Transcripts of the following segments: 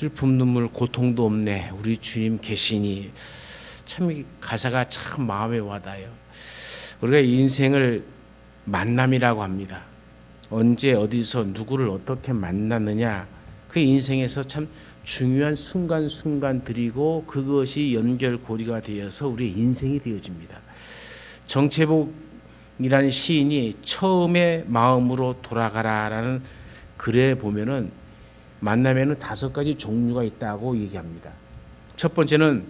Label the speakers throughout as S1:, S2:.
S1: 슬픔 눈물 고통도 없네 우리 주님 계시니. 참 이 가사가 참 마음에 와닿아요. 우리가 인생을 만남이라고 합니다. 언제 어디서 누구를 어떻게 만나느냐, 그 인생에서 참 중요한 순간순간들이고 그것이 연결고리가 되어서 우리의 인생이 되어집니다. 정채복이라는 시인이 처음에 마음으로 돌아가라라는 글에 보면은 만남에는 5가지 종류가 있다고 얘기합니다. 첫 번째는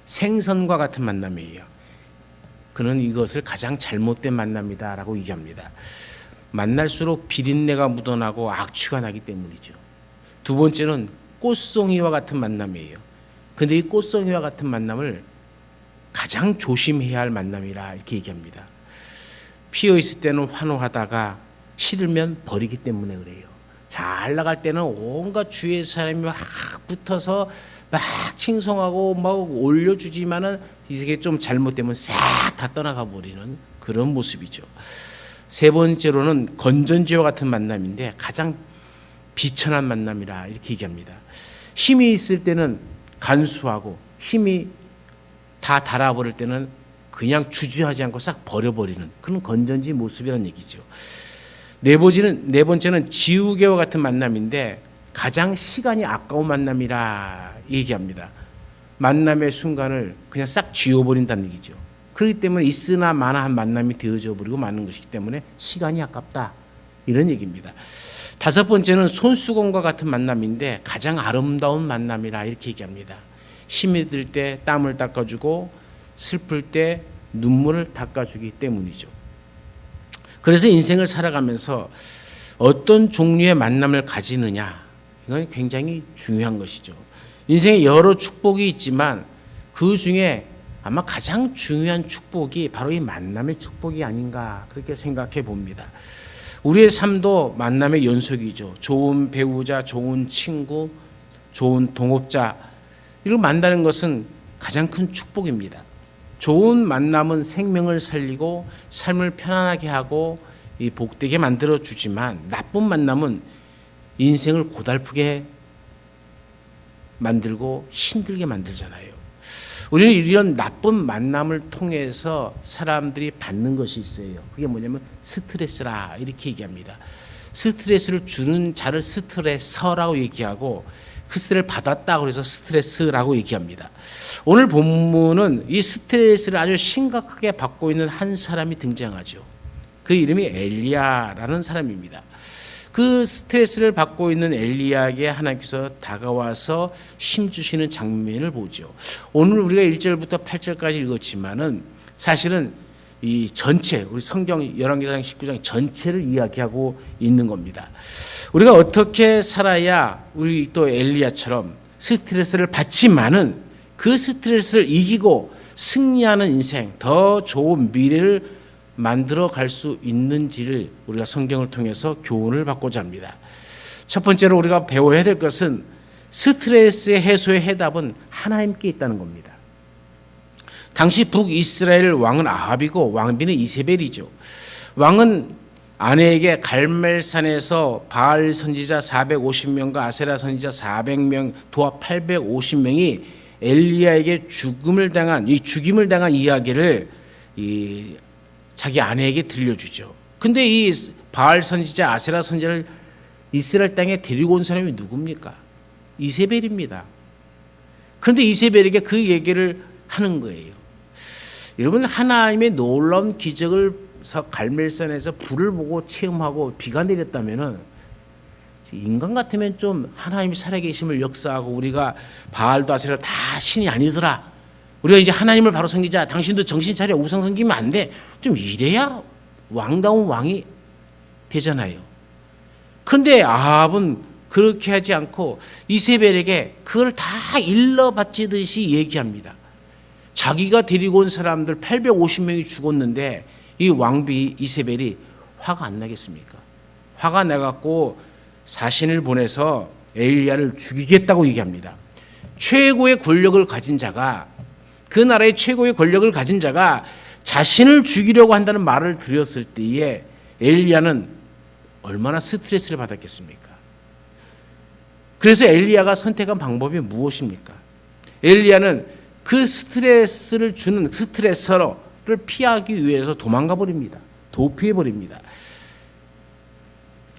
S1: 생선과 같은 만남이에요. 그는 이것을 가장 잘못된 만남이다라고 얘기합니다. 만날수록 비린내가 묻어나고 악취가 나기 때문이죠. 두 번째는 꽃송이와 같은 만남이에요. 근데 이 꽃송이와 같은 만남을 가장 조심해야 할 만남이라 이렇게 얘기합니다. 피어 있을 때는 환호하다가 시들면 버리기 때문에 그래요. 잘 나갈 때는 온갖 주위의 사람이 막 붙어서 막 칭송하고 막 올려주지만은 이게 좀 잘못되면 싹 다 떠나가 버리는 그런 모습이죠. 세 번째로는 건전지와 같은 만남인데 가장 비천한 만남이라 이렇게 얘기합니다. 힘이 있을 때는 간수하고 힘이 다 달아버릴 때는 그냥 주저하지 않고 싹 버려버리는 그런 건전지 모습이라는 얘기죠. 네 번째는 지우개와 같은 만남인데 가장 시간이 아까운 만남이라 얘기합니다. 만남의 순간을 그냥 싹 지워버린다는 얘기죠. 그렇기 때문에 있으나 마나한 만남이 되어져 버리고 마는 것이기 때문에 시간이 아깝다 이런 얘기입니다. 다섯 번째는 손수건과 같은 만남인데 가장 아름다운 만남이라 이렇게 얘기합니다. 힘이 들 때 땀을 닦아주고 슬플 때 눈물을 닦아주기 때문이죠. 그래서 인생을 살아가면서 어떤 종류의 만남을 가지느냐, 이건 굉장히 중요한 것이죠. 인생에 여러 축복이 있지만 그 중에 아마 가장 중요한 축복이 바로 이 만남의 축복이 아닌가 그렇게 생각해 봅니다. 우리의 삶도 만남의 연속이죠. 좋은 배우자, 좋은 친구, 좋은 동업자, 이걸 만나는 것은 가장 큰 축복입니다. 좋은 만남은 생명을 살리고 삶을 편안하게 하고 이 복되게 만들어 주지만 나쁜 만남은 인생을 고달프게 만들고 힘들게 만들잖아요. 우리는 이런 나쁜 만남을 통해서 사람들이 받는 것이 있어요. 그게 뭐냐면 스트레스라 이렇게 얘기합니다. 스트레스를 주는 자를 스트레서라고 얘기하고 그 스트레스를 받았다고 해서 스트레스라고 얘기합니다. 오늘 본문은 이 스트레스를 아주 심각하게 받고 있는 한 사람이 등장하죠. 그 이름이 엘리야라는 사람입니다. 그 스트레스를 받고 있는 엘리야에게 하나님께서 다가와서 힘주시는 장면을 보죠. 오늘 우리가 1절부터 8절까지 읽었지만은 사실은 이 전체 우리 성경 열왕기상 19장 전체를 이야기하고 있는 겁니다. 우리가 어떻게 살아야 우리 또 엘리야처럼 스트레스를 받지만은 그 스트레스를 이기고 승리하는 인생, 더 좋은 미래를 만들어 갈 수 있는지를 우리가 성경을 통해서 교훈을 받고자 합니다. 첫 번째로 우리가 배워야 될 것은 스트레스의 해소의 해답은 하나님께 있다는 겁니다. 당시 북이스라엘 왕은 아합이고 왕비는 이세벨이죠. 왕은 아내에게 갈멜산에서 바알 선지자 450명과 아세라 선지자 400명, 도합 850명이 엘리야에게 죽임을 당한 이야기를 자기 아내에게 들려주죠. 근데 이 바알 선지자, 아세라 선지자를 이스라엘 땅에 데리고 온 사람이 누굽니까? 이세벨입니다. 그런데 이세벨에게 그 얘기를 하는 거예요. 여러분, 하나님의 놀라운 기적을 갈멜산에서 불을 보고 체험하고 비가 내렸다면은 인간 같으면 좀 하나님이 살아계심을 역사하고 우리가 바알도 아세라 다 신이 아니더라. 우리가 이제 하나님을 바로 섬기자. 당신도 정신 차려. 우상 섬기면 안 돼. 좀 이래야 왕다운 왕이 되잖아요. 그런데 아합은 그렇게 하지 않고 이세벨에게 그걸 다 일러 바치듯이 얘기합니다. 자기가 데리고 온 사람들 850명이 죽었는데 이 왕비 이세벨이 화가 안 나겠습니까? 화가 나갖고 사신을 보내서 엘리야를 죽이겠다고 얘기합니다. 최고의 권력을 가진 자가, 그 나라의 최고의 권력을 가진 자가 자신을 죽이려고 한다는 말을 들었을 때에 엘리야는 얼마나 스트레스를 받았겠습니까? 그래서 엘리야가 선택한 방법이 무엇입니까? 엘리야는 그 스트레스를 주는 스트레서를 피하기 위해서 도망가 버립니다. 도피해 버립니다.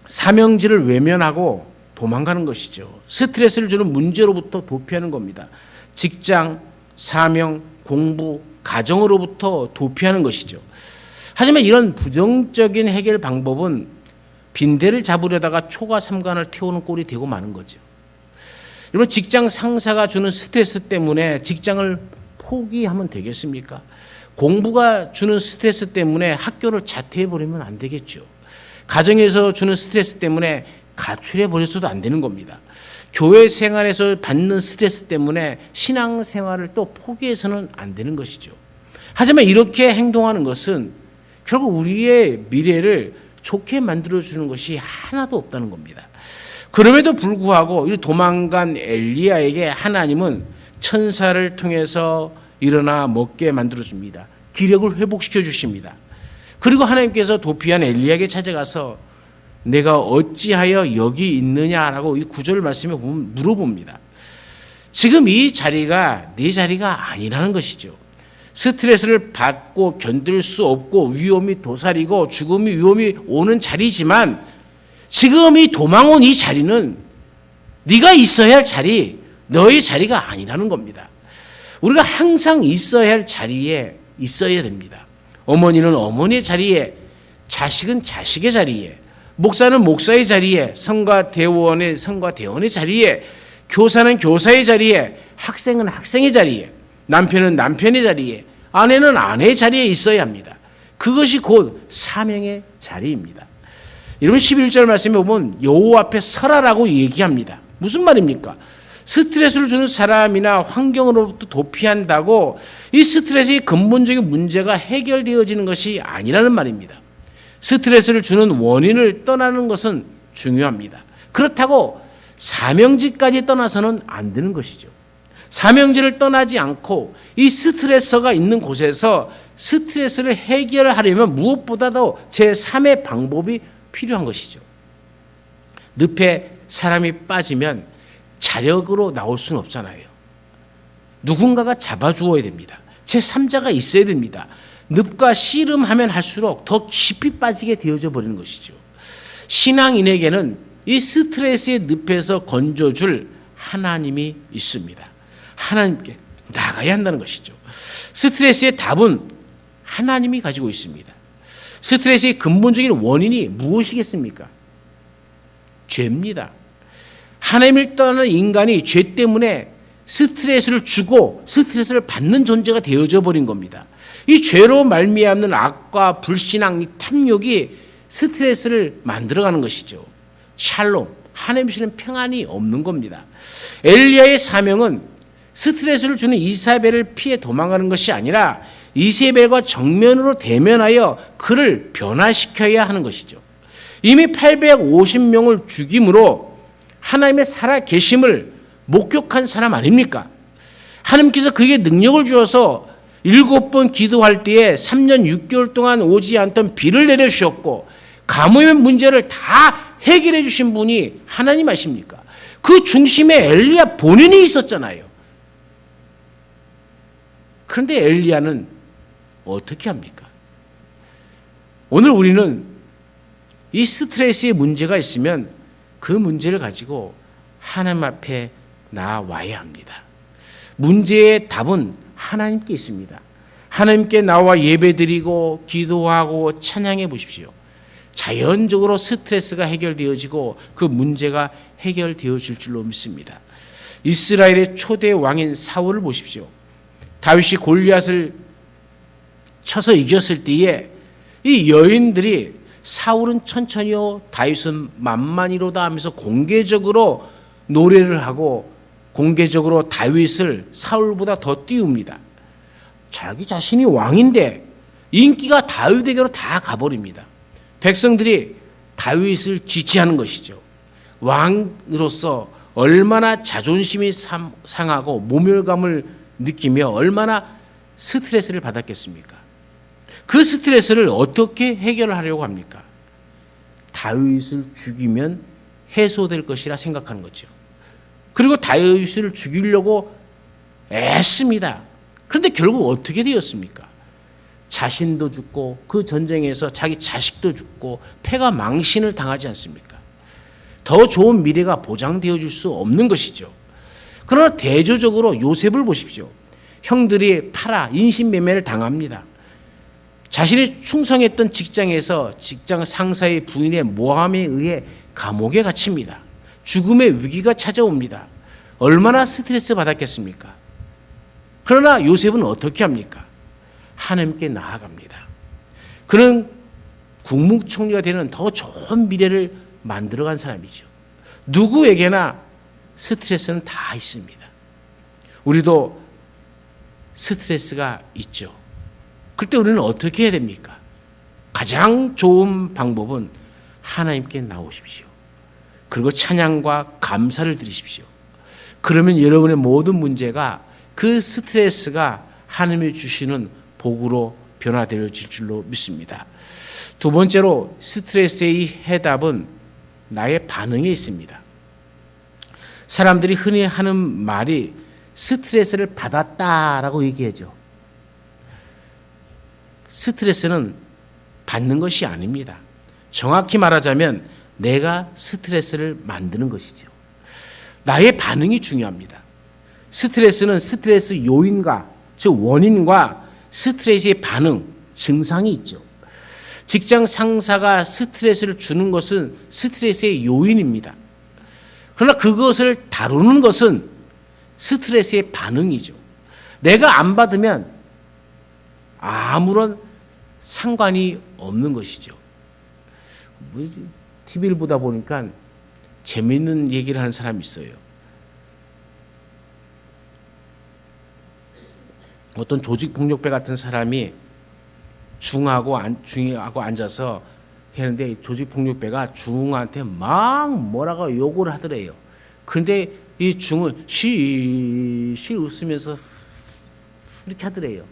S1: 사명지를 외면하고 도망가는 것이죠. 스트레스를 주는 문제로부터 도피하는 겁니다. 직장, 사명, 공부, 가정으로부터 도피하는 것이죠. 하지만 이런 부정적인 해결 방법은 빈대를 잡으려다가 초과 삼간을 태우는 꼴이 되고 마는 거죠. 여러분, 직장 상사가 주는 스트레스 때문에 직장을 포기하면 되겠습니까? 공부가 주는 스트레스 때문에 학교를 자퇴해버리면 안 되겠죠. 가정에서 주는 스트레스 때문에 가출해버려서도 안 되는 겁니다. 교회 생활에서 받는 스트레스 때문에 신앙 생활을 또 포기해서는 안 되는 것이죠. 하지만 이렇게 행동하는 것은 결국 우리의 미래를 좋게 만들어주는 것이 하나도 없다는 겁니다. 그럼에도 불구하고 이 도망간 엘리야에게 하나님은 천사를 통해서 일어나 먹게 만들어줍니다. 기력을 회복시켜 주십니다. 그리고 하나님께서 도피한 엘리야에게 찾아가서 내가 어찌하여 여기 있느냐라고 이 9절 말씀에 보면 물어봅니다. 지금 이 자리가 내 자리가 아니라는 것이죠. 스트레스를 받고 견딜 수 없고 위험이 도사리고 죽음이 위험이 오는 자리지만 지금 이 도망 온 이 자리는 네가 있어야 할 자리, 너의 자리가 아니라는 겁니다. 우리가 항상 있어야 할 자리에 있어야 됩니다. 어머니는 어머니의 자리에, 자식은 자식의 자리에, 목사는 목사의 자리에, 성가 대원의 성가 대원의 자리에, 교사는 교사의 자리에, 학생은 학생의 자리에, 남편은 남편의 자리에, 아내는 아내의 자리에 있어야 합니다. 그것이 곧 사명의 자리입니다. 여러분 11절 말씀에 보면 여호와 앞에 서라라고 얘기합니다. 무슨 말입니까? 스트레스를 주는 사람이나 환경으로부터 도피한다고 이 스트레스의 근본적인 문제가 해결되어지는 것이 아니라는 말입니다. 스트레스를 주는 원인을 떠나는 것은 중요합니다. 그렇다고 사명지까지 떠나서는 안 되는 것이죠. 사명지를 떠나지 않고 이 스트레서가 있는 곳에서 스트레스를 해결하려면 무엇보다도 제3의 방법이 필요한 것이죠. 늪에 사람이 빠지면 자력으로 나올 수는 없잖아요. 누군가가 잡아주어야 됩니다. 제3자가 있어야 됩니다. 늪과 씨름하면 할수록 더 깊이 빠지게 되어져 버리는 것이죠. 신앙인에게는 이 스트레스의 늪에서 건져줄 하나님이 있습니다. 하나님께 나가야 한다는 것이죠. 스트레스의 답은 하나님이 가지고 있습니다. 스트레스의 근본적인 원인이 무엇이겠습니까? 죄입니다. 하나님을 떠나는 인간이 죄 때문에 스트레스를 주고 스트레스를 받는 존재가 되어져 버린 겁니다. 이 죄로 말미암는 악과 불신앙, 이 탐욕이 스트레스를 만들어가는 것이죠. 샬롬, 하나님 주시는 평안이 없는 겁니다. 엘리야의 사명은 스트레스를 주는 이사벨을 피해 도망가는 것이 아니라 이세벨과 정면으로 대면하여 그를 변화시켜야 하는 것이죠. 이미 850명을 죽임으로 하나님의 살아계심을 목격한 사람 아닙니까? 하나님께서 그에게 능력을 주어서 7번 기도할 때에 3년 6개월 동안 오지 않던 비를 내려주셨고 가뭄의 문제를 다 해결해 주신 분이 하나님 아십니까? 그 중심에 엘리야 본인이 있었잖아요. 그런데 엘리야는 어떻게 합니까? 오늘 우리는 이 스트레스의 문제가 있으면 그 문제를 가지고 하나님 앞에 나와야 합니다. 문제의 답은 하나님께 있습니다. 하나님께 나와 예배드리고 기도하고 찬양해 보십시오. 자연적으로 스트레스가 해결되어지고 그 문제가 해결되어질 줄로 믿습니다. 이스라엘의 초대 왕인 사울을 보십시오. 다윗이 골리앗을 쳐서 이겼을 때에 이 여인들이 사울은 천천히요 다윗은 만만히로다 하면서 공개적으로 노래를 하고 공개적으로 다윗을 사울보다 더 띄웁니다. 자기 자신이 왕인데 인기가 다윗에게로 다 가버립니다. 백성들이 다윗을 지지하는 것이죠. 왕으로서 얼마나 자존심이 상하고 모멸감을 느끼며 얼마나 스트레스를 받았겠습니까? 그 스트레스를 어떻게 해결하려고 합니까? 다윗을 죽이면 해소될 것이라 생각하는 거죠. 그리고 다윗을 죽이려고 애씁니다. 그런데 결국 어떻게 되었습니까? 자신도 죽고 그 전쟁에서 자기 자식도 죽고 패가 망신을 당하지 않습니까? 더 좋은 미래가 보장되어 줄 수 없는 것이죠. 그러나 대조적으로 요셉을 보십시오. 형들이 팔아 인신매매를 당합니다. 자신이 충성했던 직장에서 직장 상사의 부인의 모함에 의해 감옥에 갇힙니다. 죽음의 위기가 찾아옵니다. 얼마나 스트레스 받았겠습니까? 그러나 요셉은 어떻게 합니까? 하나님께 나아갑니다. 그는 국무총리가 되는 더 좋은 미래를 만들어간 사람이죠. 누구에게나 스트레스는 다 있습니다. 우리도 스트레스가 있죠. 그때 우리는 어떻게 해야 됩니까? 가장 좋은 방법은 하나님께 나오십시오. 그리고 찬양과 감사를 드리십시오. 그러면 여러분의 모든 문제가 그 스트레스가 하나님이 주시는 복으로 변화되어질 줄로 믿습니다. 두 번째로 스트레스의 해답은 나의 반응에 있습니다. 사람들이 흔히 하는 말이 스트레스를 받았다라고 얘기하죠. 스트레스는 받는 것이 아닙니다. 정확히 말하자면 내가 스트레스를 만드는 것이죠. 나의 반응이 중요합니다. 스트레스는 스트레스 요인과 즉 원인과 스트레스의 반응, 증상이 있죠. 직장 상사가 스트레스를 주는 것은 스트레스의 요인입니다. 그러나 그것을 다루는 것은 스트레스의 반응이죠. 내가 안 받으면 아무런 상관이 없는 것이죠. TV를 보다 보니까 재미있는 얘기를 하는 사람이 있어요. 어떤 조직폭력배 같은 사람이 중하고 앉아서 했는데 조직폭력배가 중한테 막 뭐라고 욕을 하더래요. 그런데 이 중은 시 웃으면서 이렇게 하더래요.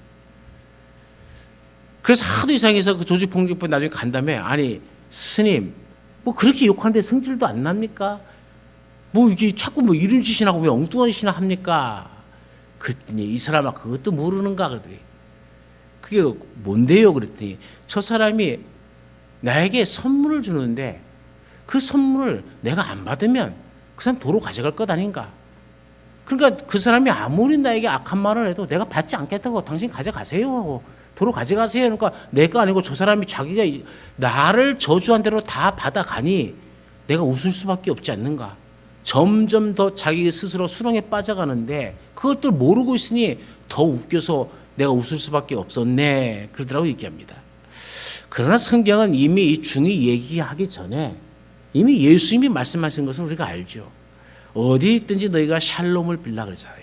S1: 그래서 하도 이상해서 그 조직폭력배 나중에 간 다음에 아니 스님 뭐 그렇게 욕하는데 성질도 안 납니까? 뭐 이게 자꾸 뭐 이런 짓이나 하고 왜 엉뚱한 짓이나 합니까? 그랬더니 이 사람아 그것도 모르는가 그러더니 그게 뭔데요? 그랬더니 저 사람이 나에게 선물을 주는데 그 선물을 내가 안 받으면 그 사람 도로 가져갈 것 아닌가? 그러니까 그 사람이 아무리 나에게 악한 말을 해도 내가 받지 않겠다고 당신 가져가세요 하고 도로 가져가세요. 그러니까 내가 아니고 저 사람이 자기가 나를 저주한 대로 다 받아가니 내가 웃을 수밖에 없지 않는가? 점점 더 자기 스스로 수렁에 빠져가는데 그것도 모르고 있으니 더 웃겨서 내가 웃을 수밖에 없었네. 그러더라고 얘기합니다. 그러나 성경은 이미 이 중이 얘기하기 전에 이미 예수님이 말씀하신 것을 우리가 알죠. 어디 있든지 너희가 샬롬을 빌라 그러잖아요.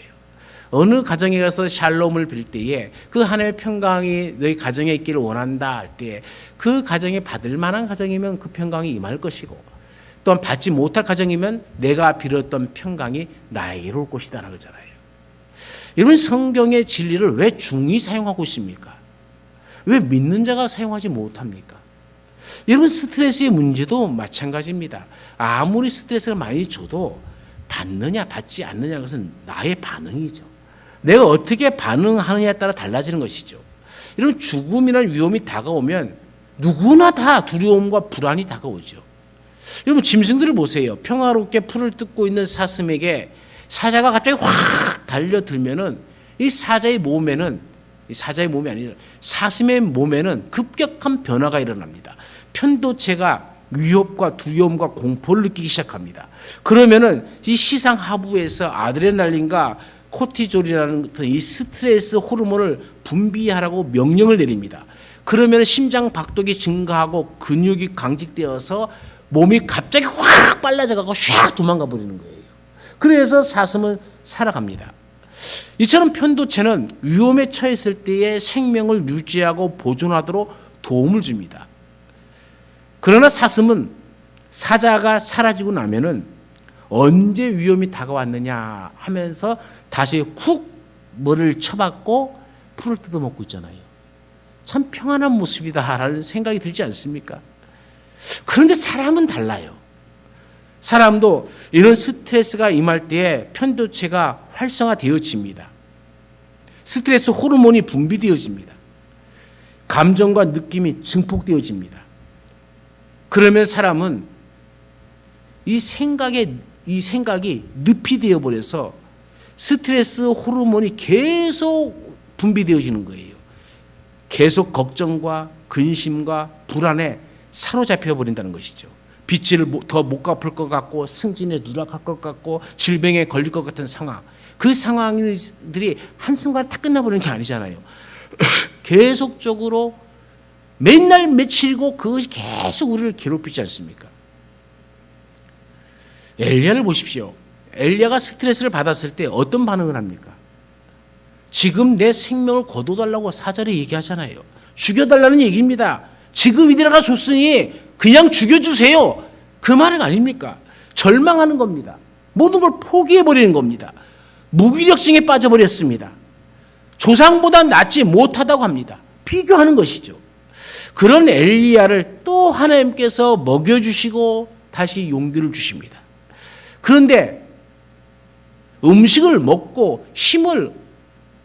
S1: 어느 가정에 가서 샬롬을 빌 때에 그 하나님의 평강이 너희 가정에 있기를 원한다 할 때 그 가정에 받을 만한 가정이면 그 평강이 임할 것이고 또한 받지 못할 가정이면 내가 빌었던 평강이 나에게로 올 것이다 라고 하잖아요. 여러분 성경의 진리를 왜 중이 사용하고 있습니까? 왜 믿는 자가 사용하지 못합니까? 여러분 스트레스의 문제도 마찬가지입니다. 아무리 스트레스가 많이 줘도 받느냐 받지 않느냐 것은 나의 반응이죠. 내가 어떻게 반응하느냐에 따라 달라지는 것이죠. 이런 죽음이나 위험이 다가오면 누구나 다 두려움과 불안이 다가오죠. 여러분 짐승들을 보세요. 평화롭게 풀을 뜯고 있는 사슴에게 사자가 갑자기 확 달려들면은 이 사자의 몸에는 사자의 몸이 아니라 사슴의 몸에는 급격한 변화가 일어납니다. 편도체가 위협과 두려움과 공포를 느끼기 시작합니다. 그러면은 이 시상 하부에서 아드레날린과 코티졸이라는 이 스트레스 호르몬을 분비하라고 명령을 내립니다. 그러면 심장 박동이 증가하고 근육이 강직되어서 몸이 갑자기 확 빨라져가고 샥 도망가 버리는 거예요. 그래서 사슴은 살아갑니다. 이처럼 편도체는 위험에 처했을 때의 생명을 유지하고 보존하도록 도움을 줍니다. 그러나 사슴은 사자가 사라지고 나면은 언제 위험이 다가왔느냐 하면서 다시 훅 머리를 쳐박고 풀을 뜯어먹고 있잖아요. 참 평안한 모습이다라는 생각이 들지 않습니까? 그런데 사람은 달라요. 사람도 이런 스트레스가 임할 때에 편도체가 활성화되어집니다. 스트레스 호르몬이 분비되어집니다. 감정과 느낌이 증폭되어집니다. 그러면 사람은 이 생각이 늪이 되어버려서 스트레스 호르몬이 계속 분비되어지는 거예요. 계속 걱정과 근심과 불안에 사로잡혀 버린다는 것이죠. 빚을 더 못 갚을 것 같고 승진에 누락할 것 같고 질병에 걸릴 것 같은 상황. 그 상황들이 한순간 다 끝나버리는 게 아니잖아요. 계속적으로 맨날 며칠이고 그것이 계속 우리를 괴롭히지 않습니까? 엘리야를 보십시오. 엘리야가 스트레스를 받았을 때 어떤 반응을 합니까? 지금 내 생명을 거둬달라고 4절에 얘기하잖아요. 죽여달라는 얘기입니다. 지금 이대로가 좋으니 그냥 죽여주세요. 그 말은 아닙니까? 절망하는 겁니다. 모든 걸 포기해버리는 겁니다. 무기력증에 빠져버렸습니다. 조상보다 낫지 못하다고 합니다. 비교하는 것이죠. 그런 엘리야를 또 하나님께서 먹여주시고 다시 용기를 주십니다. 그런데 음식을 먹고 힘을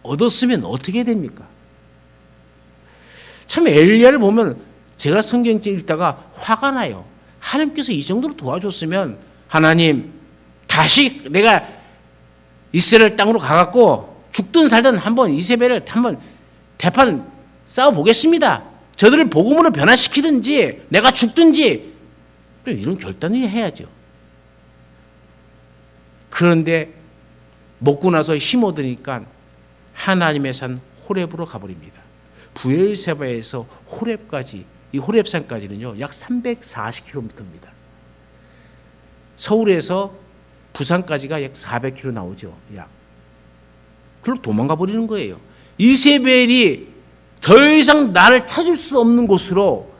S1: 얻었으면 어떻게 됩니까? 참 엘리야를 보면 제가 성경 읽다가 화가 나요. 하나님께서 이 정도로 도와줬으면 하나님 다시 내가 이스라엘 땅으로 가갖고 죽든 살든 한번 이세벨을 한번 대판 싸워보겠습니다. 저들을 복음으로 변화시키든지 내가 죽든지 또 이런 결단을 해야죠. 그런데 먹고 나서 힘 얻으니까 하나님의 산 호렙으로 가버립니다. 부엘세바에서 호렙까지, 이 호렙산까지는요 약 340km입니다. 서울에서 부산까지가 약 400km 나오죠. 약. 그리고 도망가 버리는 거예요. 이세벨이 더 이상 나를 찾을 수 없는 곳으로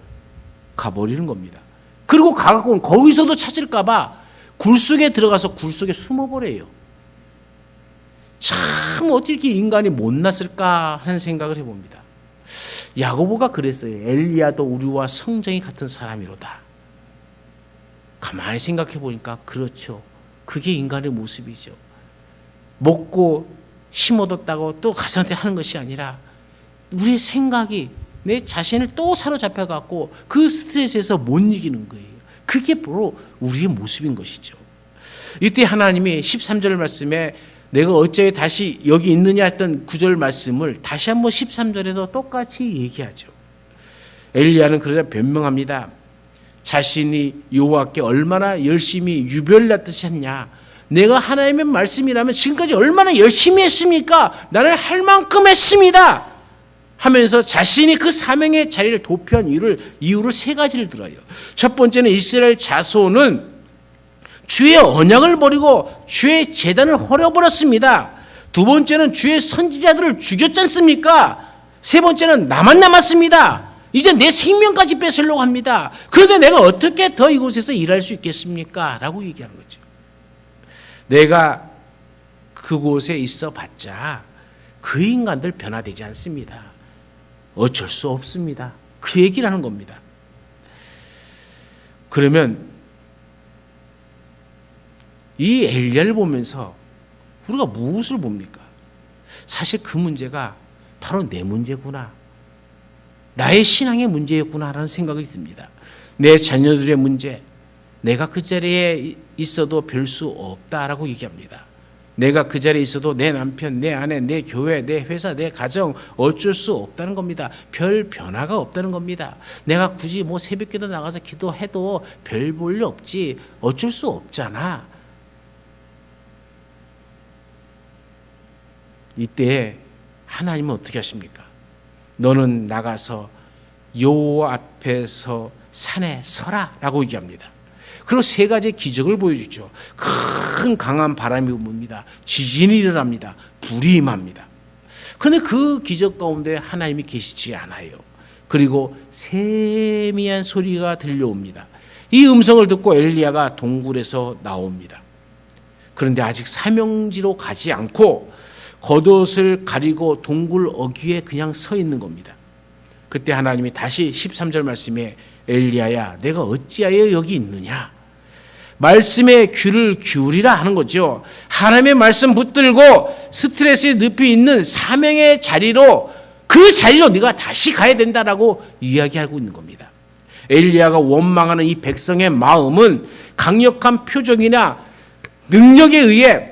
S1: 가버리는 겁니다. 그리고 가갖고 거기서도 찾을까봐 굴 속에 들어가서 굴 속에 숨어버려요. 참 어떻게 인간이 못났을까 하는 생각을 해봅니다. 야고보가 그랬어요. 엘리야도 우리와 성정이 같은 사람이로다. 가만히 생각해 보니까 그렇죠. 그게 인간의 모습이죠. 먹고 힘 얻었다고 또 가서한테 하는 것이 아니라 우리의 생각이 내 자신을 또 사로잡혀 갖고 그 스트레스에서 못 이기는 거예요. 그게 바로 우리의 모습인 것이죠. 이때 하나님이 13절 말씀에 내가 어째 다시 여기 있느냐 했던 9절 말씀을 다시 한번 13절에도 똑같이 얘기하죠. 엘리야는 그러자 변명합니다. 자신이 여호와께 얼마나 열심히 유별났듯이 했냐. 내가 하나님의 말씀이라면 지금까지 얼마나 열심히 했습니까? 나는 할 만큼 했습니다. 하면서 자신이 그 사명의 자리를 도피한 이유를 세 가지를 들어요. 첫 번째는 이스라엘 자손은 주의 언약을 버리고 주의 제단을 헐어버렸습니다. 두 번째는 주의 선지자들을 죽였지 않습니까? 세 번째는 나만 남았습니다. 이제 내 생명까지 뺏으려고 합니다. 그런데 내가 어떻게 더 이곳에서 일할 수 있겠습니까? 라고 얘기하는 거죠. 내가 그곳에 있어 봤자 그 인간들 변화되지 않습니다. 어쩔 수 없습니다. 그 얘기를 하는 겁니다. 그러면 이 엘리야를 보면서 우리가 무엇을 봅니까? 사실 그 문제가 바로 내 문제구나. 나의 신앙의 문제였구나라는 생각이 듭니다. 내 자녀들의 문제, 내가 그 자리에 있어도 별 수 없다라고 얘기합니다. 내가 그 자리에 있어도 내 남편, 내 아내, 내 교회, 내 회사, 내 가정 어쩔 수 없다는 겁니다. 별 변화가 없다는 겁니다. 내가 굳이 뭐 새벽기도 나가서 기도해도 별 볼 일 없지. 어쩔 수 없잖아. 이때 하나님은 어떻게 하십니까? 너는 나가서 여호와 앞에서 산에 서라 라고 얘기합니다. 그리고 세 가지의 기적을 보여주죠. 큰 강한 바람이 붑니다. 지진이 일어납니다. 불이 임합니다. 그런데 그 기적 가운데 하나님이 계시지 않아요. 그리고 세미한 소리가 들려옵니다. 이 음성을 듣고 엘리야가 동굴에서 나옵니다. 그런데 아직 사명지로 가지 않고 겉옷을 가리고 동굴 어귀에 그냥 서 있는 겁니다. 그때 하나님이 다시 13절 말씀에 엘리야야 내가 어찌하여 여기 있느냐. 말씀에 귀를 기울이라 하는 거죠. 하나님의 말씀 붙들고 스트레스에 늪이 있는 사명의 자리로, 그 자리로 네가 다시 가야 된다라고 이야기하고 있는 겁니다. 엘리야가 원망하는 이 백성의 마음은 강력한 표정이나 능력에 의해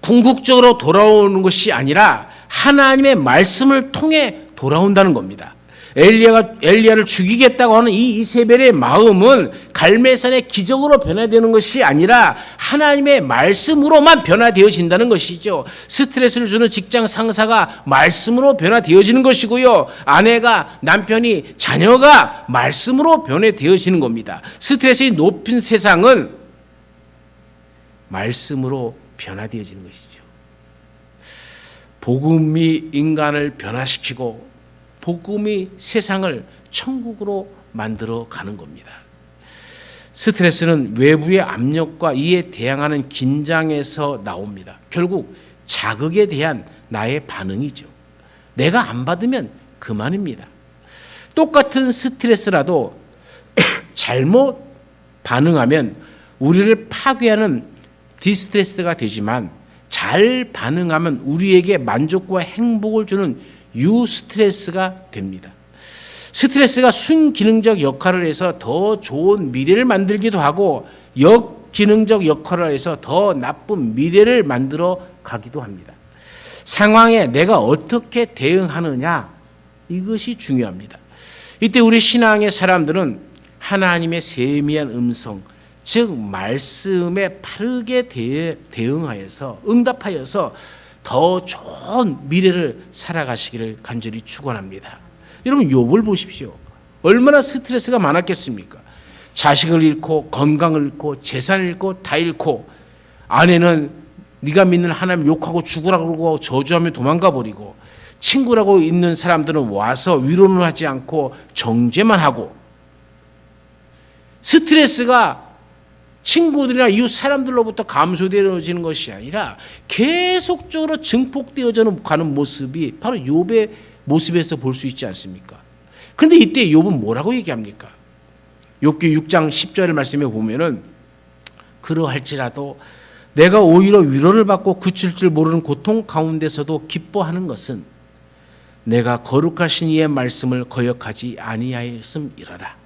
S1: 궁극적으로 돌아오는 것이 아니라 하나님의 말씀을 통해 돌아온다는 겁니다. 엘리야를 죽이겠다고 하는 이 이세벨의 마음은 갈멜산의 기적으로 변화되는 것이 아니라 하나님의 말씀으로만 변화되어진다는 것이죠. 스트레스를 주는 직장 상사가 말씀으로 변화되어지는 것이고요. 아내가, 남편이, 자녀가 말씀으로 변화되어지는 겁니다. 스트레스의 높은 세상은 말씀으로 변화되어지는 것이죠. 복음이 인간을 변화시키고 복음이 세상을 천국으로 만들어 가는 겁니다. 스트레스는 외부의 압력과 이에 대항하는 긴장에서 나옵니다. 결국 자극에 대한 나의 반응이죠. 내가 안 받으면 그만입니다. 똑같은 스트레스라도 잘못 반응하면 우리를 파괴하는 디스트레스가 되지만 잘 반응하면 우리에게 만족과 행복을 주는 유스트레스가 됩니다. 스트레스가 순기능적 역할을 해서 더 좋은 미래를 만들기도 하고 역기능적 역할을 해서 더 나쁜 미래를 만들어 가기도 합니다. 상황에 내가 어떻게 대응하느냐, 이것이 중요합니다. 이때 우리 신앙의 사람들은 하나님의 세미한 음성, 즉 말씀에 바르게 대응하여서 응답하여서 더 좋은 미래를 살아가시기를 간절히 축원합니다. 여러분 욥을 보십시오. 얼마나 스트레스가 많았겠습니까? 자식을 잃고 건강을 잃고 재산을 잃고 다 잃고, 아내는 네가 믿는 하나님 욕하고 죽으라고 그러고 저주하며 도망가 버리고, 친구라고 있는 사람들은 와서 위로는 하지 않고 정죄만 하고, 스트레스가 친구들이나 이웃 사람들로부터 감소되어지는 것이 아니라 계속적으로 증폭되어져 가는 모습이 바로 욥의 모습에서 볼 수 있지 않습니까? 그런데 이때 욥은 뭐라고 얘기합니까? 욥기 6장 10절 말씀에 보면은 그러할지라도 내가 오히려 위로를 받고 그칠 줄 모르는 고통 가운데서도 기뻐하는 것은 내가 거룩하신 이의 말씀을 거역하지 아니하였음이라라.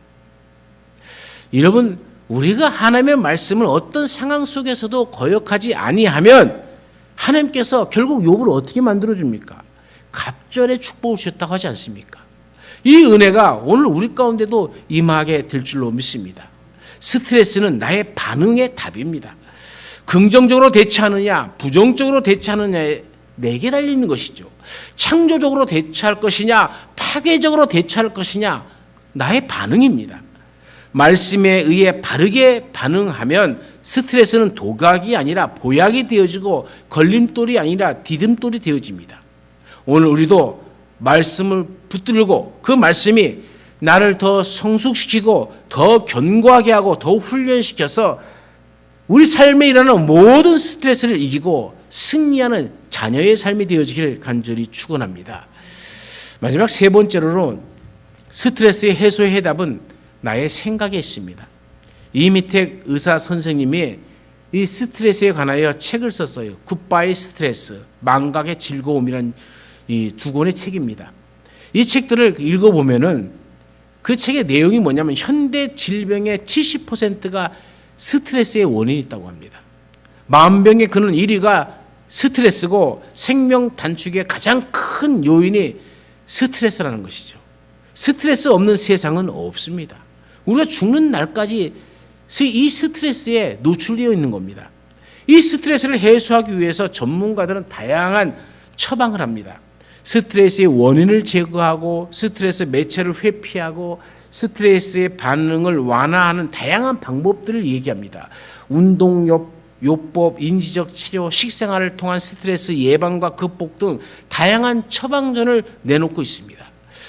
S1: 여러분, 우리가 하나님의 말씀을 어떤 상황 속에서도 거역하지 아니하면 하나님께서 결국 욥을 어떻게 만들어줍니까? 갑절의 축복을 주셨다고 하지 않습니까? 이 은혜가 오늘 우리 가운데도 임하게 될 줄로 믿습니다. 스트레스는 나의 반응의 답입니다. 긍정적으로 대처하느냐 부정적으로 대처하느냐에 내게 달리는 것이죠. 창조적으로 대처할 것이냐 파괴적으로 대처할 것이냐, 나의 반응입니다. 말씀에 의해 바르게 반응하면 스트레스는 도각이 아니라 보약이 되어지고 걸림돌이 아니라 디딤돌이 되어집니다. 오늘 우리도 말씀을 붙들고 그 말씀이 나를 더 성숙시키고 더 견고하게 하고 더 훈련시켜서 우리 삶에 일어나는 모든 스트레스를 이기고 승리하는 자녀의 삶이 되어지기를 간절히 축원합니다. 마지막 세 번째로는 스트레스의 해소의 해답은 나의 생각에 있습니다. 이미택 의사 선생님이 이 스트레스에 관하여 책을 썼어요. 굿바이 스트레스, 망각의 즐거움이라는 이 두 권의 책입니다. 이 책들을 읽어보면은 그 책의 내용이 뭐냐면 현대 질병의 70%가 스트레스의 원인이 있다고 합니다. 만병의 근원 1위가 스트레스고 생명 단축의 가장 큰 요인이 스트레스라는 것이죠. 스트레스 없는 세상은 없습니다. 우리가 죽는 날까지 이 스트레스에 노출되어 있는 겁니다. 이 스트레스를 해소하기 위해서 전문가들은 다양한 처방을 합니다. 스트레스의 원인을 제거하고 스트레스 매체를 회피하고 스트레스의 반응을 완화하는 다양한 방법들을 얘기합니다. 운동요법, 인지적 치료, 식생활을 통한 스트레스 예방과 극복 등 다양한 처방전을 내놓고 있습니다.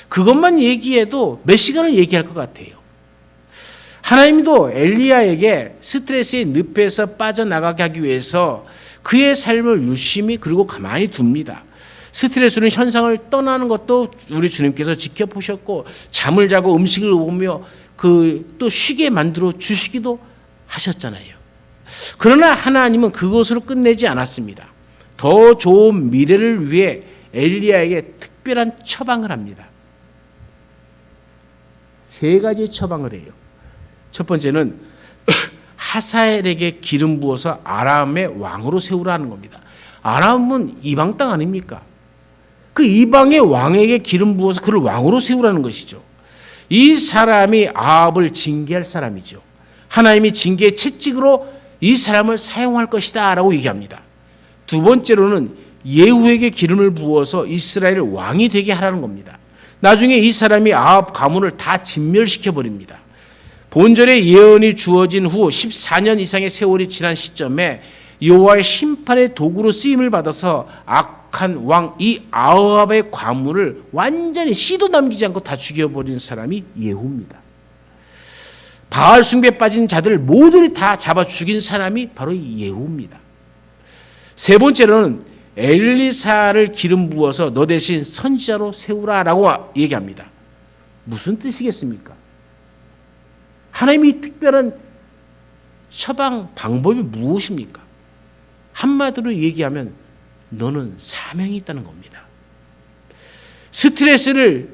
S1: 그것만 얘기해도 몇 시간을 얘기할 것 같아요. 하나님도 엘리야에게 스트레스의 늪에서 빠져나가게 하기 위해서 그의 삶을 유심히 그리고 가만히 둡니다. 스트레스는 현상을 떠나는 것도 우리 주님께서 지켜보셨고 잠을 자고 음식을 먹으며 또 쉬게 만들어 주시기도 하셨잖아요. 그러나 하나님은 그것으로 끝내지 않았습니다. 더 좋은 미래를 위해 엘리야에게 특별한 처방을 합니다. 3가지의 처방을 해요. 첫 번째는 하사엘에게 기름 부어서 아람의 왕으로 세우라는 겁니다. 아람은 이방 땅 아닙니까? 그 이방의 왕에게 기름 부어서 그를 왕으로 세우라는 것이죠. 이 사람이 아합을 징계할 사람이죠. 하나님이 징계의 채찍으로 이 사람을 사용할 것이다 라고 얘기합니다. 두 번째로는 예후에게 기름을 부어서 이스라엘 왕이 되게 하라는 겁니다. 나중에 이 사람이 아합 가문을 다 진멸시켜 버립니다. 본절의 예언이 주어진 후 14년 이상의 세월이 지난 시점에 여호와의 심판의 도구로 쓰임을 받아서 악한 왕 이 아합의 가문을 완전히 씨도 남기지 않고 다 죽여버린 사람이 예후입니다. 바알 숭배에 빠진 자들을 모조리 다 잡아 죽인 사람이 바로 이 예후입니다. 세 번째로는 엘리사를 기름 부어서 너 대신 선지자로 세우라라고 얘기합니다. 무슨 뜻이겠습니까? 하나님이 특별한 처방 방법이 무엇입니까? 한마디로 얘기하면 너는 사명이 있다는 겁니다. 스트레스를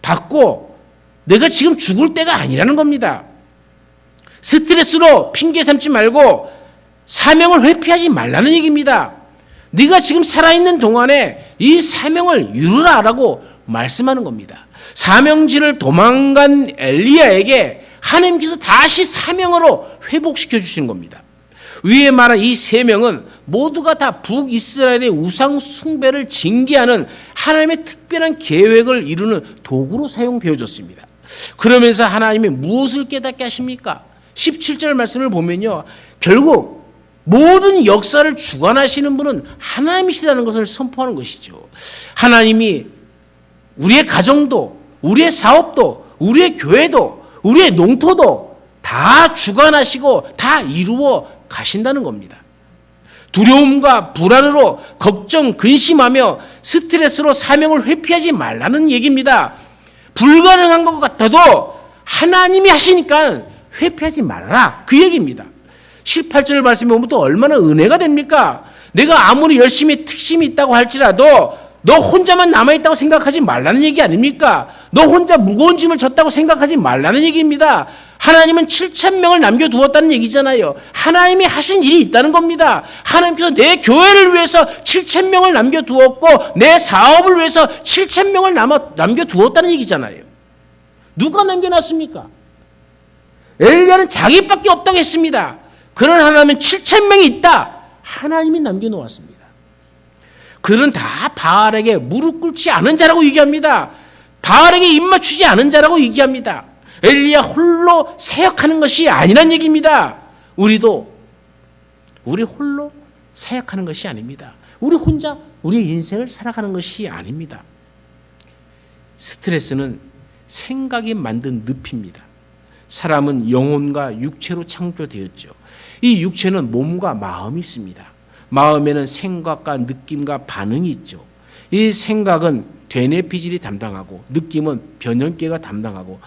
S1: 받고 내가 지금 죽을 때가 아니라는 겁니다. 스트레스로 핑계 삼지 말고 사명을 회피하지 말라는 얘기입니다. 네가 지금 살아있는 동안에 이 사명을 이루라라고 말씀하는 겁니다. 사명지를 도망간 엘리야에게 하나님께서 다시 사명으로 회복시켜 주시는 겁니다. 위에 말한 이 3명은 모두가 다 북이스라엘의 우상 숭배를 징계하는 하나님의 특별한 계획을 이루는 도구로 사용되어졌습니다. 그러면서 하나님이 무엇을 깨닫게 하십니까? 17절 말씀을 보면요, 결국 모든 역사를 주관하시는 분은 하나님이시라는 것을 선포하는 것이죠. 하나님이 우리의 가정도, 우리의 사업도, 우리의 교회도, 우리의 농토도 다 주관하시고 다 이루어 가신다는 겁니다. 두려움과 불안으로 걱정, 근심하며 스트레스로 사명을 회피하지 말라는 얘기입니다. 불가능한 것 같아도 하나님이 하시니까 회피하지 말아라, 그 얘기입니다. 18절 말씀에 보면 또 얼마나 은혜가 됩니까? 내가 아무리 열심히 특심이 있다고 할지라도 너 혼자만 남아있다고 생각하지 말라는 얘기 아닙니까? 너 혼자 무거운 짐을 졌다고 생각하지 말라는 얘기입니다. 하나님은 7,000명을 남겨두었다는 얘기잖아요. 하나님이 하신 일이 있다는 겁니다. 하나님께서 내 교회를 위해서 7,000명을 남겨두었고 내 사업을 위해서 7,000명을 남겨두었다는 얘기잖아요. 누가 남겨놨습니까? 엘리야는 자기밖에 없다고 했습니다. 그런 하나님은 7,000명이 있다. 하나님이 남겨놓았습니다. 그들은 다 바알에게 무릎 꿇지 않은 자라고 얘기합니다. 바알에게 입맞추지 않은 자라고 얘기합니다. 엘리야 홀로 사역하는 것이 아니란 얘기입니다. 우리 홀로 사역하는 것이 아닙니다. 우리 혼자 우리의 인생을 살아가는 것이 아닙니다. 스트레스는 생각이 만든 늪입니다. 사람은 영혼과 육체로 창조되었죠. 이 육체는 몸과 마음이 있습니다. 마음에는 생각과 느낌과 반응이 있죠. 이 생각은 되뇌피질이 담당하고 느낌은 변형계가 담당하고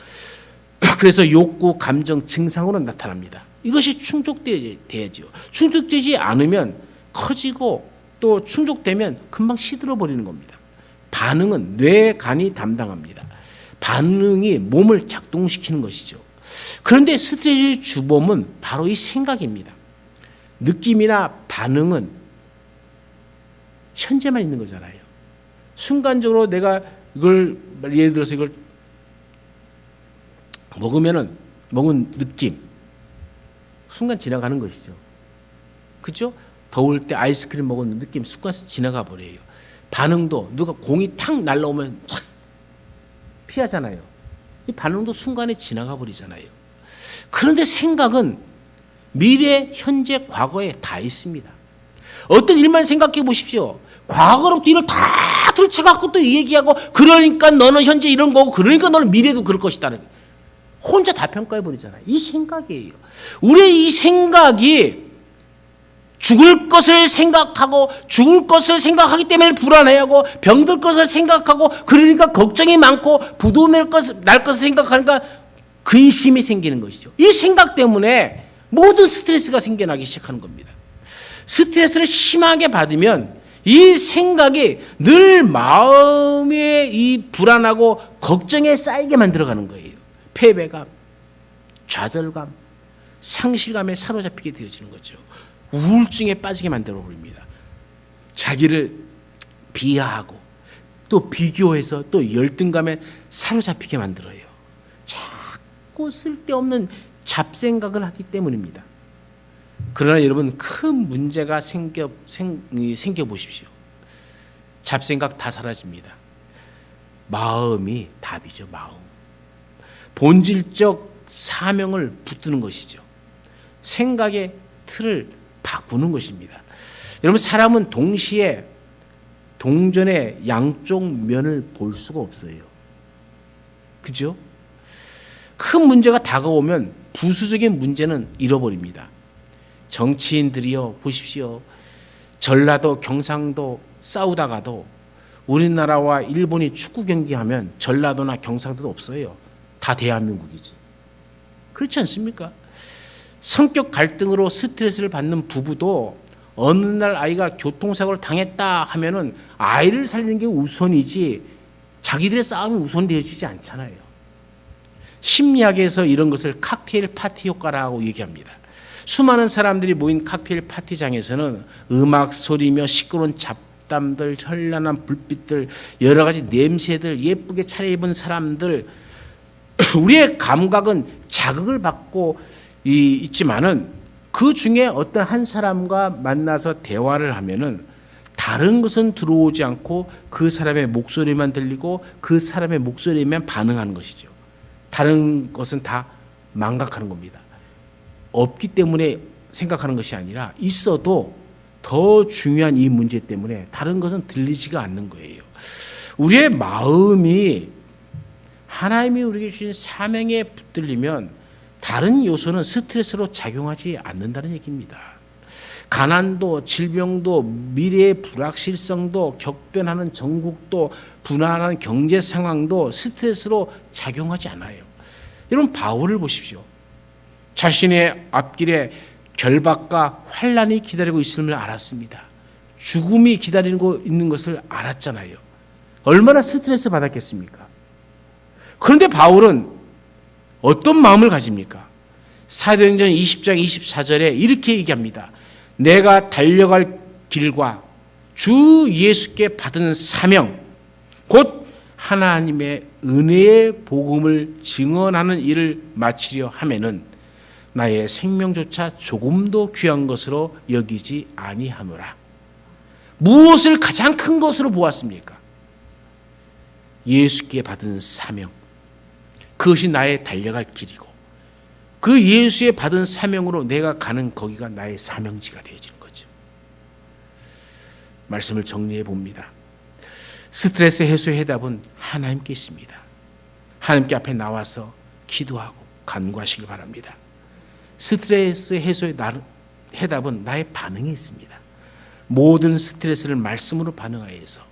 S1: 그래서 욕구, 감정, 증상으로 나타납니다. 이것이 충족돼야죠. 충족되지 않으면 커지고 또 충족되면 금방 시들어 버리는 겁니다. 반응은 뇌, 간이 담당합니다. 반응이 몸을 작동시키는 것이죠. 그런데 스트레스의 주범은 바로 이 생각입니다. 느낌이나 반응은 현재만 있는 거잖아요. 순간적으로 내가 이걸 예를 들어서 이걸 먹은 느낌 순간 지나가는 것이죠. 그렇죠? 더울 때 아이스크림 먹은 느낌 순간 지나가 버려요. 반응도 누가 공이 탁 날라오면 탁 피하잖아요. 이 반응도 순간에 지나가 버리잖아요. 그런데 생각은 미래, 현재, 과거에 다 있습니다. 어떤 일만 생각해 보십시오. 과거로부터 일을 다 들춰갖고 또 얘기하고 그러니까 너는 현재 이런 거고 그러니까 너는 미래도 그럴 것이다. 혼자 다 평가해 버리잖아요. 이 생각이에요. 우리의 이 생각이 죽을 것을 생각하고 죽을 것을 생각하기 때문에 불안해하고 병들 것을 생각하고 그러니까 걱정이 많고 부도 날 것을 생각하니까 근심이 생기는 것이죠. 이 생각 때문에 모든 스트레스가 생겨나기 시작하는 겁니다. 스트레스를 심하게 받으면 이 생각이 늘 마음에 이 불안하고 걱정에 쌓이게 만들어가는 거예요. 패배감, 좌절감, 상실감에 사로잡히게 되어지는 거죠. 우울증에 빠지게 만들어 버립니다. 자기를 비하하고 또 비교해서 또 열등감에 사로잡히게 만들어요. 자꾸 쓸데없는 잡생각을 하기 때문입니다. 그러나 여러분, 큰 문제가 생겨 보십시오. 잡생각 다 사라집니다. 마음이 답이죠. 마음. 본질적 사명을 붙드는 것이죠. 생각의 틀을 바꾸는 것입니다. 여러분, 사람은 동시에 동전의 양쪽 면을 볼 수가 없어요. 그죠? 큰 문제가 다가오면 부수적인 문제는 잃어버립니다. 정치인들이요, 보십시오. 전라도, 경상도 싸우다가도 우리나라와 일본이 축구 경기하면 전라도나 경상도도 없어요. 다 대한민국이지. 그렇지 않습니까? 성격 갈등으로 스트레스를 받는 부부도 어느 날 아이가 교통사고를 당했다 하면은 아이를 살리는 게 우선이지 자기들의 싸움이 우선되어지지 않잖아요. 심리학에서 이런 것을 칵테일 파티 효과라고 얘기합니다. 수많은 사람들이 모인 칵테일 파티장에서는 음악 소리며 시끄러운 잡담들, 현란한 불빛들, 여러 가지 냄새들, 예쁘게 차려입은 사람들, 우리의 감각은 자극을 받고 있지만은 그 중에 어떤 한 사람과 만나서 대화를 하면은 다른 것은 들어오지 않고 그 사람의 목소리만 들리고 그 사람의 목소리만 반응하는 것이죠. 다른 것은 다 망각하는 겁니다. 없기 때문에 생각하는 것이 아니라 있어도 더 중요한 이 문제 때문에 다른 것은 들리지가 않는 거예요. 우리의 마음이 하나님이 우리에게 주신 사명에 붙들리면 다른 요소는 스트레스로 작용하지 않는다는 얘기입니다. 가난도, 질병도, 미래의 불확실성도, 격변하는 전국도, 불안한 경제 상황도 스트레스로 작용하지 않아요. 여러분, 바울을 보십시오. 자신의 앞길에 결박과 환난이 기다리고 있음을 알았습니다. 죽음이 기다리고 있는 것을 알았잖아요. 얼마나 스트레스 받았겠습니까? 그런데 바울은 어떤 마음을 가집니까? 사도행전 20장 24절에 이렇게 얘기합니다. 내가 달려갈 길과 주 예수께 받은 사명, 곧 하나님의 은혜의 복음을 증언하는 일을 마치려 하면은 나의 생명조차 조금도 귀한 것으로 여기지 아니하노라. 무엇을 가장 큰 것으로 보았습니까? 예수께 받은 사명. 그것이 나의 달려갈 길이고 그 예수의 받은 사명으로 내가 가는 거기가 나의 사명지가 되어지는 거죠. 말씀을 정리해 봅니다. 스트레스 해소의 해답은 하나님께 있습니다. 하나님께 앞에 나와서 기도하고 간구하시길 바랍니다. 스트레스 해소의 해답은 나의 반응에 있습니다. 모든 스트레스를 말씀으로 반응하여서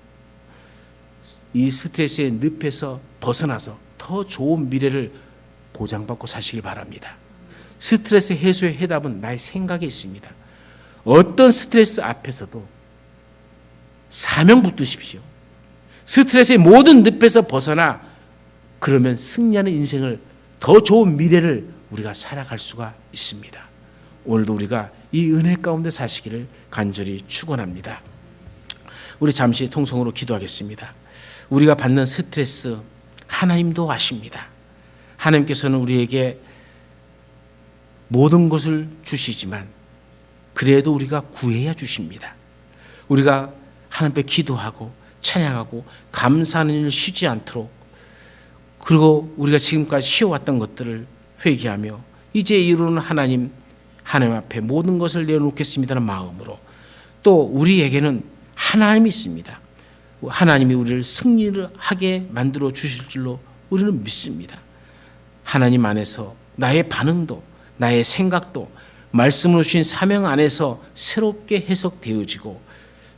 S1: 이 스트레스의 늪에서 벗어나서 더 좋은 미래를 보장받고 사시길 바랍니다. 스트레스 해소의 해답은 나의 생각에 있습니다. 어떤 스트레스 앞에서도 사명 붙드십시오. 스트레스의 모든 늪에서 벗어나 그러면 승리하는 인생을, 더 좋은 미래를 우리가 살아갈 수가 있습니다. 오늘도 우리가 이 은혜 가운데 사시기를 간절히 축원합니다. 우리 잠시 통성으로 기도하겠습니다. 우리가 받는 스트레스 하나님도 아십니다. 하나님께서는 우리에게 모든 것을 주시지만 그래도 우리가 구해야 주십니다. 우리가 하나님 앞에 기도하고 찬양하고 감사하는 일을 쉬지 않도록, 그리고 우리가 지금까지 쉬어왔던 것들을 회개하며 이제 이루는 하나님 앞에 모든 것을 내어놓겠습니다는 마음으로, 또 우리에게는 하나님이 있습니다. 하나님이 우리를 승리를 하게 만들어 주실 줄로 우리는 믿습니다. 하나님 안에서 나의 반응도 나의 생각도 말씀으로 주신 사명 안에서 새롭게 해석되어지고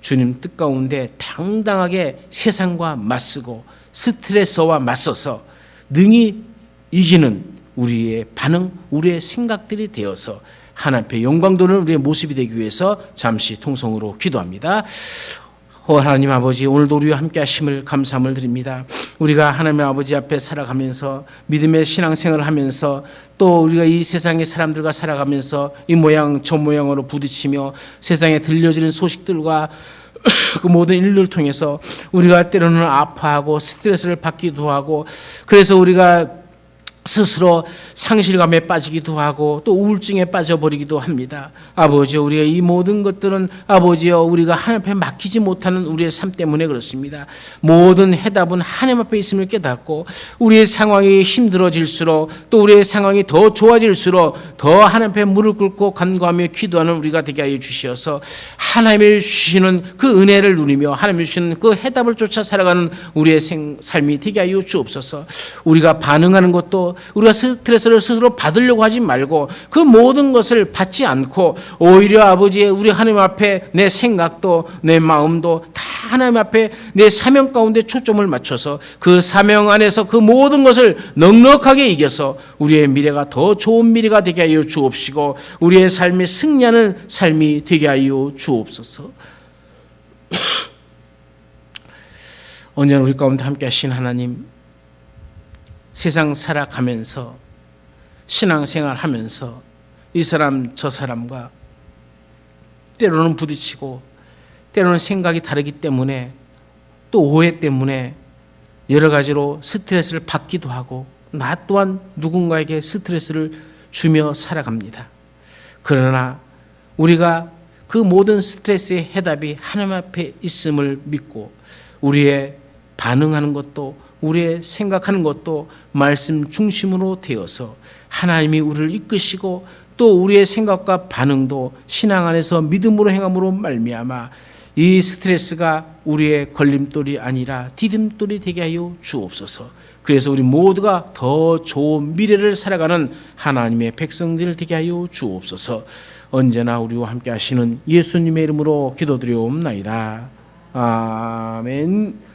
S1: 주님 뜻 가운데 당당하게 세상과 맞서고 스트레스와 맞서서 능히 이기는 우리의 반응, 우리의 생각들이 되어서 하나님 앞에 영광 돌리는 우리의 모습이 되기 위해서 잠시 통성으로 기도합니다. 하나님 아버지, 오늘도 우리와 함께 하심을 감사함을 드립니다. 우리가 하나님 아버지 앞에 살아가면서 믿음의 신앙생활을 하면서 또 우리가 이 세상의 사람들과 살아가면서 이 모양 저 모양으로 부딪히며 세상에 들려지는 소식들과 그 모든 일들을 통해서 우리가 때로는 아파하고 스트레스를 받기도 하고, 그래서 우리가 스스로 상실감에 빠지기도 하고 또 우울증에 빠져버리기도 합니다. 아버지여, 우리가 이 모든 것들은 아버지여 우리가 하나님 앞에 맡기지 못하는 우리의 삶 때문에 그렇습니다. 모든 해답은 하나님 앞에 있음을 깨닫고 우리의 상황이 힘들어질수록 또 우리의 상황이 더 좋아질수록 더 하나님 앞에 무릎 꿇고 간구하며 기도하는 우리가 되게 하여 주시어서 하나님이 주시는 그 은혜를 누리며 하나님이 주시는 그 해답을 쫓아 살아가는 우리의 삶이 되게 하여 주옵소서. 우리가 반응하는 것도 우리가 스트레스를 스스로 받으려고 하지 말고 그 모든 것을 받지 않고 오히려 아버지의 우리 하나님 앞에 내 생각도 내 마음도 다 하나님 앞에 내 사명 가운데 초점을 맞춰서 그 사명 안에서 그 모든 것을 넉넉하게 이겨서 우리의 미래가 더 좋은 미래가 되게 하여 주옵시고 우리의 삶이 승리하는 삶이 되게 하여 주옵소서. 언제나 우리 가운데 함께 하신 하나님, 세상 살아가면서 신앙생활 하면서 이 사람 저 사람과 때로는 부딪히고 때로는 생각이 다르기 때문에 또 오해 때문에 여러 가지로 스트레스를 받기도 하고 나 또한 누군가에게 스트레스를 주며 살아갑니다. 그러나 우리가 그 모든 스트레스의 해답이 하나님 앞에 있음을 믿고 우리의 반응하는 것도 우리의 생각하는 것도 말씀 중심으로 되어서 하나님이 우리를 이끄시고 또 우리의 생각과 반응도 신앙 안에서 믿음으로 행함으로 말미암아 이 스트레스가 우리의 걸림돌이 아니라 디딤돌이 되게 하여 주옵소서. 그래서 우리 모두가 더 좋은 미래를 살아가는 하나님의 백성들 되게 하여 주옵소서. 언제나 우리와 함께 하시는 예수님의 이름으로 기도드리옵나이다. 아멘.